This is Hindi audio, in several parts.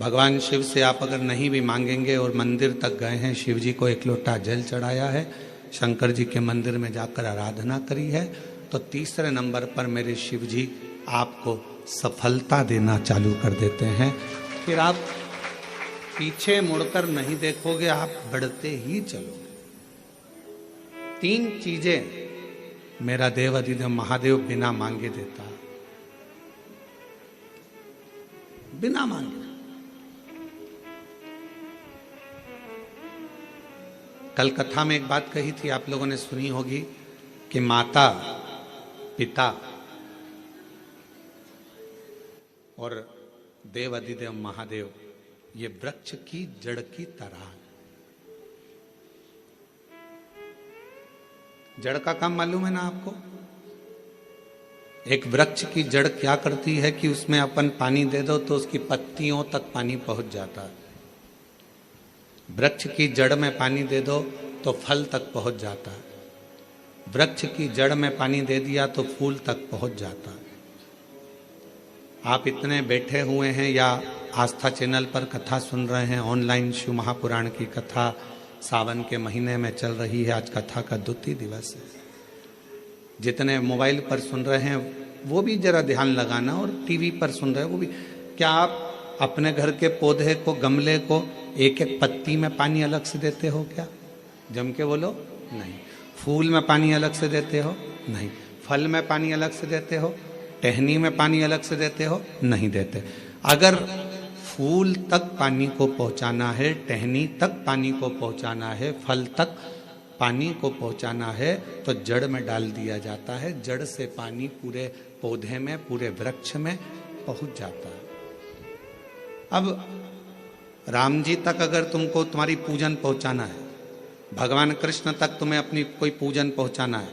भगवान शिव से आप अगर नहीं भी मांगेंगे और मंदिर तक गए हैं, शिव जी को एक लोटा जल चढ़ाया है, शंकर जी के मंदिर में जाकर आराधना करी है, तो तीसरे नंबर पर मेरे शिव जी आपको सफलता देना चालू कर देते हैं। फिर आप पीछे मुड़कर नहीं देखोगे, आप बढ़ते ही चलोगे। 3 चीजें मेरा देव अधिदेव महादेव बिना मांगे देता है, बिना मांगे। कल कथा में एक बात कही थी, आप लोगों ने सुनी होगी कि माता पिता और देव अधिदेव महादेव ये वृक्ष की जड़ की तरह है। जड़ का काम मालूम है ना आपको? एक वृक्ष की जड़ क्या करती है कि उसमें अपन पानी दे दो तो उसकी पत्तियों तक पानी पहुंच जाता है। वृक्ष की जड़ में पानी दे दो तो फल तक पहुंच जाता है। वृक्ष की जड़ में पानी दे दिया तो फूल तक पहुंच जाता है। आप इतने बैठे हुए हैं या आस्था चैनल पर कथा सुन रहे हैं, ऑनलाइन शिव महापुराण की कथा सावन के महीने में चल रही है, आज कथा का 2 दिवस है। जितने मोबाइल पर सुन रहे हैं वो भी जरा ध्यान लगाना, और टीवी पर सुन रहे हैं वो भी। क्या आप अपने घर के पौधे को, गमले को एक एक पत्ती में पानी अलग से देते हो? क्या जम के बोलो? नहीं। फूल में पानी अलग से देते हो? नहीं। फल में पानी अलग से देते हो? टहनी में पानी अलग से देते हो? नहीं देते। अगर फूल तक पानी को पहुंचाना है, टहनी तक पानी को पहुंचाना है, फल तक पानी को पहुंचाना है, तो जड़ में डाल दिया जाता है। जड़ से पानी पूरे पौधे में, पूरे वृक्ष में पहुंच जाता है। अब राम जी तक अगर तुमको तुम्हारी पूजन पहुंचाना है, भगवान कृष्ण तक तुम्हें अपनी कोई पूजन पहुंचाना है,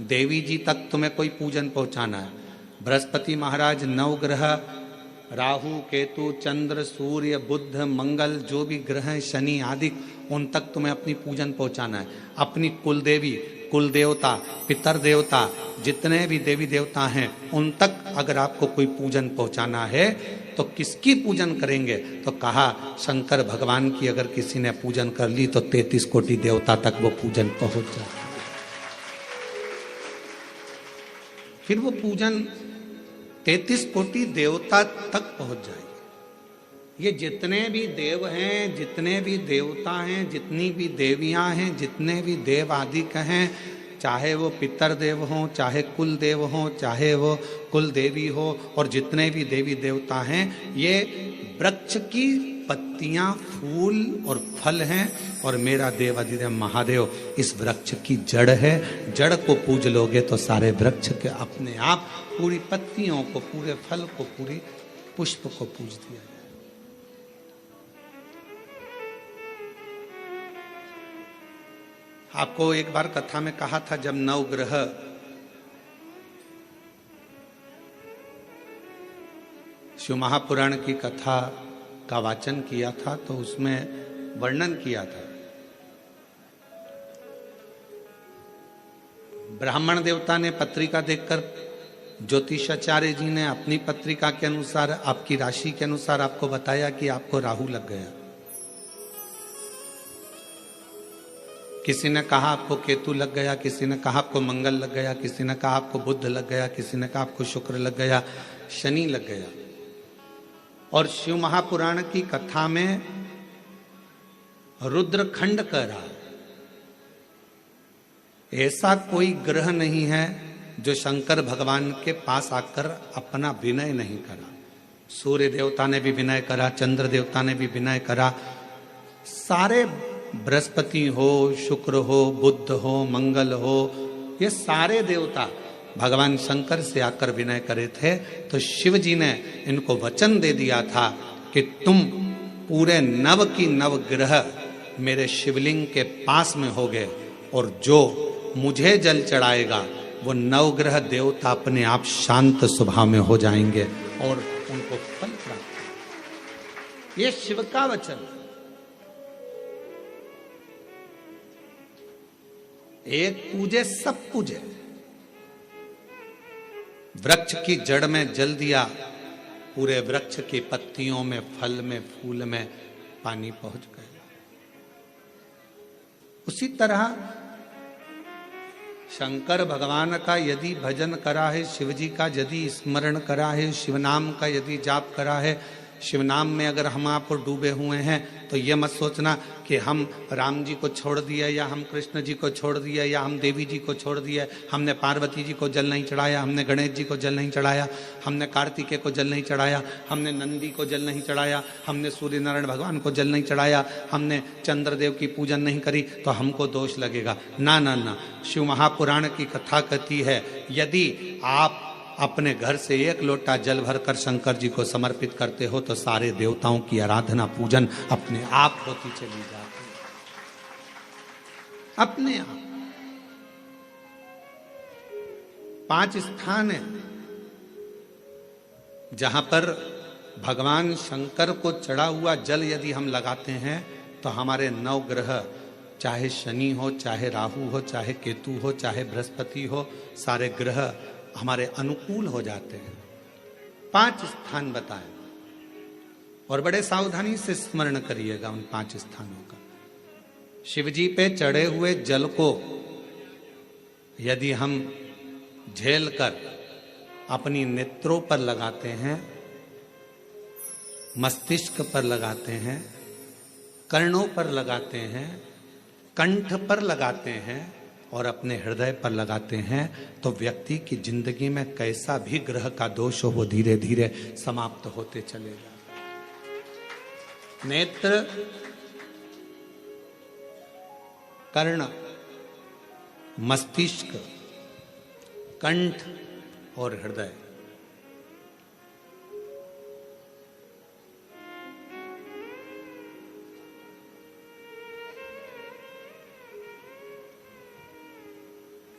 देवी जी तक तुम्हें कोई पूजन पहुंचाना है, बृहस्पति महाराज, नवग्रह, राहु, केतु, चंद्र, सूर्य, बुध, मंगल, जो भी ग्रह हैं, शनि आदि, उन तक तुम्हें अपनी पूजन पहुंचाना है। अपनी कुल देवी, कुल देवता, पितर देवता, जितने भी देवी देवता हैं, उन तक अगर आपको कोई पूजन पहुंचाना है तो किसकी पूजन करेंगे? तो कहा शंकर भगवान की अगर किसी ने पूजन कर ली तो 33 कोटि देवता तक वो पूजन पहुंच जाता। फिर वो पूजन 33 कोटि देवता तक पहुंच जाएगी। ये जितने भी देव हैं, जितने भी देवता हैं, जितनी भी देवियां हैं, जितने भी देव आदि हैं, चाहे वो पितर देव हों, चाहे कुल देव हों, चाहे वो कुल देवी हो, और जितने भी देवी देवता हैं, ये वृक्ष की पत्तियां, फूल और फल हैं, और मेरा देव अधिदेव महादेव इस वृक्ष की जड़ है। जड़ को पूज लोगे तो सारे वृक्ष के अपने आप पूरी पत्तियों को, पूरे फल को, पूरी पुष्प को पूज दिया जाए। आपको एक बार कथा में कहा था, जब नवग्रह शिव महापुराण की कथा का वाचन किया था तो उसमें वर्णन किया था। ब्राह्मण देवता ने पत्रिका देखकर ज्योतिषाचार्य जी ने अपनी पत्रिका के अनुसार, आपकी राशि के अनुसार आपको बताया कि आपको राहु लग गया। किसी ने कहा आपको केतु लग गया, किसी ने कहा आपको मंगल लग गया, किसी ने कहा आपको बुध लग गया, किसी ने कहा आपको शुक्र लग गया, शनि लग गया। और शिव महापुराण की कथा में रुद्रखंड कह रहा है, ऐसा कोई ग्रह नहीं है जो शंकर भगवान के पास आकर अपना विनय नहीं करा। सूर्य देवता ने भी विनय करा, चंद्र देवता ने भी विनय करा, सारे बृहस्पति हो, शुक्र हो, बुध हो, मंगल हो, ये सारे देवता भगवान शंकर से आकर विनय करे थे। तो शिव जी ने इनको वचन दे दिया था कि तुम पूरे नव की नव ग्रह मेरे शिवलिंग के पास में होगे, और जो मुझे जल चढ़ाएगा वो नवग्रह देवता अपने आप शांत स्वभाव में हो जाएंगे और उनको फल प्राप्त। ये शिव का वचन। एक पूजे सब पूजे। वृक्ष की जड़ में जल दिया पूरे वृक्ष की पत्तियों में, फल में, फूल में पानी पहुंच गया। उसी तरह शंकर भगवान का यदि भजन करा है, शिव जी का यदि स्मरण करा है, शिव नाम का यदि जाप करा है, शिव नाम में अगर हम आप डूबे हुए हैं, तो ये मत सोचना कि हम राम जी को छोड़ दिया, या हम कृष्ण जी को छोड़ दिया, या हम देवी जी को छोड़ दिया, हमने पार्वती जी को जल नहीं चढ़ाया, हमने गणेश जी को जल नहीं चढ़ाया, हमने कार्तिकेय को जल नहीं चढ़ाया, हमने नंदी को जल नहीं चढ़ाया, हमने सूर्य नारायण भगवान को जल नहीं चढ़ाया, हमने चंद्रदेव की पूजन नहीं करी, तो हमको दोष लगेगा। ना ना ना, शिव महापुराण की कथा कहती है, यदि आप अपने घर से एक लोटा जल भरकर शंकर जी को समर्पित करते हो, तो सारे देवताओं की आराधना पूजन अपने आप होती चली जाती है, अपने आप। 5 स्थान है जहां पर भगवान शंकर को चढ़ा हुआ जल यदि हम लगाते हैं, तो हमारे 9 ग्रह, चाहे शनि हो, चाहे राहु हो, चाहे केतु हो, चाहे बृहस्पति हो, सारे ग्रह हमारे अनुकूल हो जाते हैं। 5 स्थान बताए, और बड़े सावधानी से स्मरण करिएगा उन 5 स्थानों का। शिव जी पे चढ़े हुए जल को यदि हम झेल कर अपनी नेत्रों पर लगाते हैं, मस्तिष्क पर लगाते हैं, कर्णों पर लगाते हैं, कंठ पर लगाते हैं और अपने हृदय पर लगाते हैं, तो व्यक्ति की जिंदगी में कैसा भी ग्रह का दोष हो, वो धीरे धीरे समाप्त होते चलेगा। नेत्र, कर्ण, मस्तिष्क, कंठ और हृदय,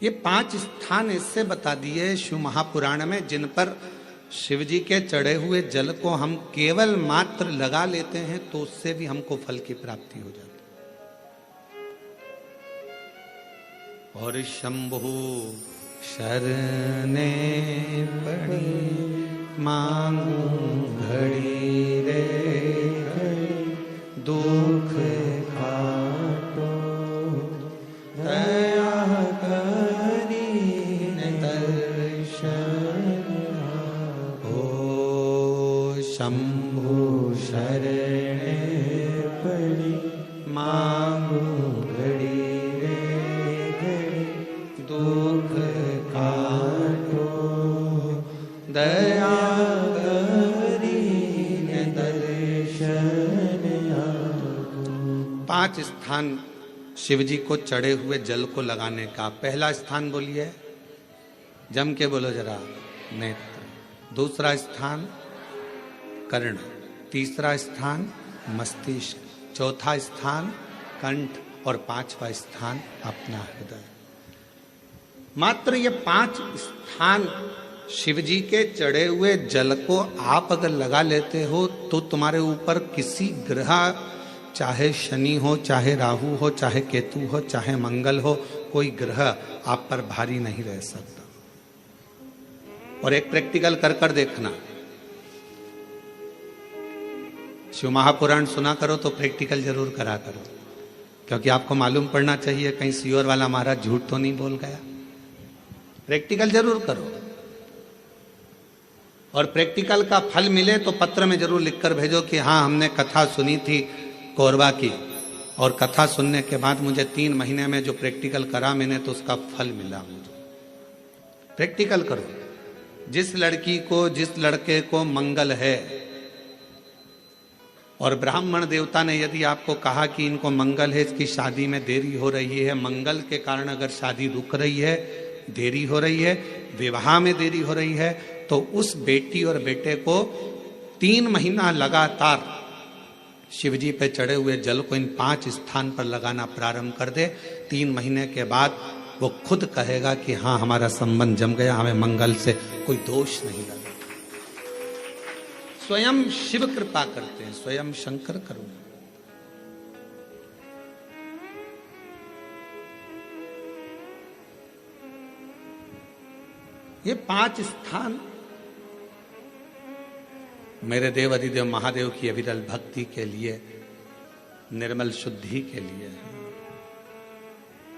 ये 5 स्थान इससे बता दिए शिव महापुराण में, जिन पर शिव जी के चढ़े हुए जल को हम केवल मात्र लगा लेते हैं, तो उससे भी हमको फल की प्राप्ति हो जाती है। और शंभु शरणे पड़ी मांगू घड़ी रे घड़ी, दुख काटो दया करी दर्शन हो। शंभु शरणे पड़ी मांगू घड़ी रे घड़ी, दुख काटो दया करी दर्शन हो। 5 स्थान शिव जी को चढ़े हुए जल को लगाने का। पहला स्थान बोलिए, जम के बोलो जरा, नेत्र। दूसरा स्थान कर्ण, तीसरा स्थान मस्तिष्क, चौथा स्थान कंठ और 5वां स्थान अपना हृदय। मात्र ये 5 स्थान शिव जी के चढ़े हुए जल को आप अगर लगा लेते हो, तो तुम्हारे ऊपर किसी ग्रह, चाहे शनि हो, चाहे राहु हो, चाहे केतु हो, चाहे मंगल हो, कोई ग्रह आप पर भारी नहीं रह सकता। और एक प्रैक्टिकल कर कर देखना, शिव महापुराण सुना करो तो प्रैक्टिकल जरूर करा करो, क्योंकि आपको मालूम पड़ना चाहिए कहीं सियोर वाला महाराज झूठ तो नहीं बोल गया। प्रैक्टिकल जरूर करो, और प्रैक्टिकल का फल मिले तो पत्र में जरूर लिखकर भेजो कि हाँ, हमने कथा सुनी थी कोरबा की, और कथा सुनने के बाद मुझे 3 महीने में जो प्रैक्टिकल करा मैंने, तो उसका फल मिला मुझे। प्रैक्टिकल करो। जिस लड़की को, जिस लड़के को मंगल है, और ब्राह्मण देवता ने यदि आपको कहा कि इनको मंगल है, इसकी शादी में देरी हो रही है, मंगल के कारण अगर शादी रुक रही है, देरी हो रही है, विवाह में देरी हो रही है, तो उस बेटी और बेटे को 3 महीना लगातार शिवजी पे चढ़े हुए जल को इन 5 स्थान पर लगाना प्रारंभ कर दे। 3 महीने के बाद वो खुद कहेगा कि हाँ, हमारा संबंध जम गया, हमें मंगल से कोई दोष नहीं लगा। स्वयं शिव कृपा करते हैं, स्वयं शंकर करो। ये 5 स्थान मेरे देव अधिदेव महादेव की अविरल भक्ति के लिए, निर्मल शुद्धि के लिए।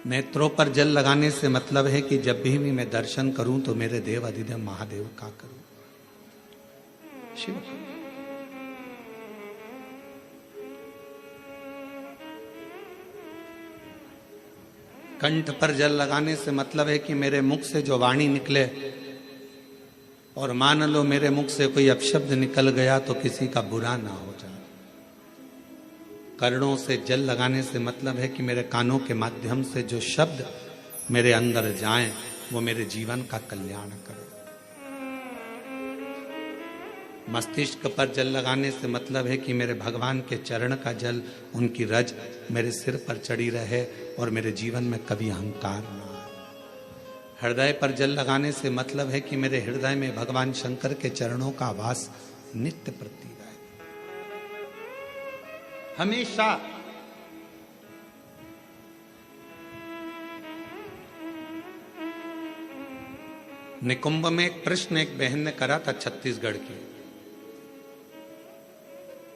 नेत्रों पर जल लगाने से मतलब है कि जब भी मैं दर्शन करूं तो मेरे देव अधिदेव महादेव का करूं, शिव। कंठ पर जल लगाने से मतलब है कि मेरे मुख से जो वाणी निकले, और मान लो मेरे मुख से कोई अपशब्द निकल गया तो किसी का बुरा ना हो जाए। कर्णों से जल लगाने से मतलब है कि मेरे कानों के माध्यम से जो शब्द मेरे अंदर जाएं वो मेरे जीवन का कल्याण करें। मस्तिष्क पर जल लगाने से मतलब है कि मेरे भगवान के चरण का जल, उनकी रज मेरे सिर पर चढ़ी रहे और मेरे जीवन में कभी अहंकार ना आए। हृदय पर जल लगाने से मतलब है कि मेरे हृदय में भगवान शंकर के चरणों का वास नित्य प्रति रहे, हमेशा। निकुंभ में एक प्रश्न एक बहन ने करा था छत्तीसगढ़ की,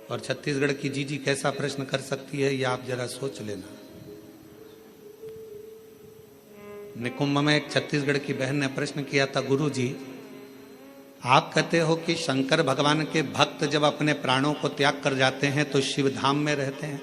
और छत्तीसगढ़ की जीजी कैसा प्रश्न कर सकती है ये आप जरा सोच लेना। निकुंभ में एक छत्तीसगढ़ की बहन ने प्रश्न किया था, गुरु जी आप कहते हो कि शंकर भगवान के भक्त जब अपने प्राणों को त्याग कर जाते हैं तो शिव धाम में रहते हैं,